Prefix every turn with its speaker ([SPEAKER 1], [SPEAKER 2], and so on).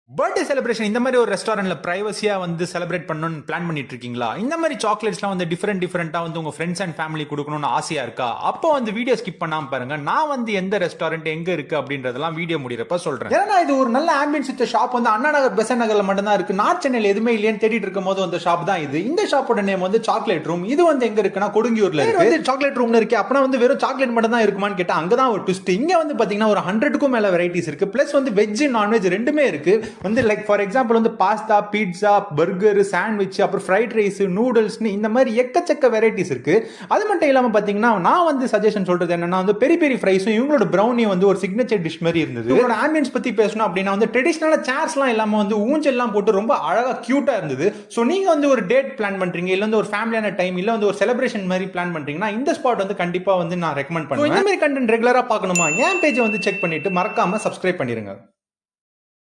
[SPEAKER 1] Birthday celebration இந்த மாதிரி ஒரு ரெஸ்டாரண்ட்ல பிரைவசியா வந்து செலிப்ரேட் பண்ணணும்னு பிளான் பண்ணிட்டு இருக்கீங்களா? இந்த மாதிரி சாக்லேட்ஸ்லாம் வந்து டிஃபரெண்டா வந்து உங்க ஃப்ரெண்ட்ஸ் அண்ட் ஃபேமிலி கொடுக்கணும்னு ஆசையா இருக்கா? அப்போ வந்து வீடியோ ஸ்கிப் பண்ணாம பாருங்க. நான் வந்து எந்த ரெஸ்டாரண்ட் எங்க இருக்கு அப்படின்றதெல்லாம் வீடியோ முடியறப்ப சொல்றேன். ஏன்னா இது ஒரு நல்ல ஆம்பியன்ஸ் வித் ஷாப் வந்து அண்ணா நகர் பெசன்ட் நகர்ல மட்டும் தான் இருக்கு. நார்த் சென்னையில எதுவுமே இல்லையன்னு தேடிட்டு இருக்கும் போது அந்த ஷாப் தான் இது. இந்த ஷாப்போட நேம் வந்து சாக்லேட் ரூம். இது வந்து எங்க இருக்குன்னா கொடுங்கியூர்ல இருக்கு. வந்து சாக்லேட் ரூம்ல இருக்கு. அப்பனா வந்து வெறும் சாக்லேட் மட்டும் தான் இருக்குமான்னு கேட்டா அங்கதான் ஒரு ட்விஸ்ட். இங்க வந்து பாத்தீங்கன்னா ஒரு 100க்கும் மேல வெரைட்டிஸ் இருக்கு. பிளஸ் வந்து வெஜ் நான்வெஜ் ரெண்டுமே இருக்கு. வந்து லைக் ஃபார் எக்ஸாம்பிள் வந்து பாஸ்தா, பீட்சா, பர்கர், சாண்ட்விச், அப்புறம் ஃப்ரைட் ரைஸ், நூடுல்ஸ்னு இந்த மாதிரி எக்கச்சக்க வெரைட்டிஸ் இருக்கு. அது மட்டும் இல்லாம பாத்தீங்கன்னா நான் வந்து சஜஷன் சொல்றது என்னன்னா வந்து பெரிய பெரிய ஃப்ரைஸும் இவங்களோட ப்ரௌனி வந்து ஒரு சிக்னேச்சர் டிஷ் மாதிரி இருந்தது. இவங்களோட ஆம்பியன்ஸ் பத்தி பேசணும் அப்படின்னா வந்து ட்ரெடிஷனலா சேர்ஸ்லாம் இல்லாம வந்து ஊஞ்சல்லாம் போட்டு ரொம்ப அழகா கியூட்டா இருந்தது. ஸோ நீங்க வந்து ஒரு டேட் பிளான் பண்றீங்க, இல்ல வந்து ஒரு ஃபேமிலியான டைம், இல்ல வந்து ஒரு செலிப்ரேஷன் மாதிரி பிளான் பண்றீங்கன்னா இந்த ஸ்பாட் வந்து கண்டிப்பா வந்து நான் ரெக்கமெண்ட் பண்ணுவேன். இந்த மாதிரி கண்டென்ட் ரெகுலரா பார்க்கணுமா? என் பேஜை வந்து செக் பண்ணிட்டு மறக்காம சப்ஸ்கிரைப் பண்ணிருங்க.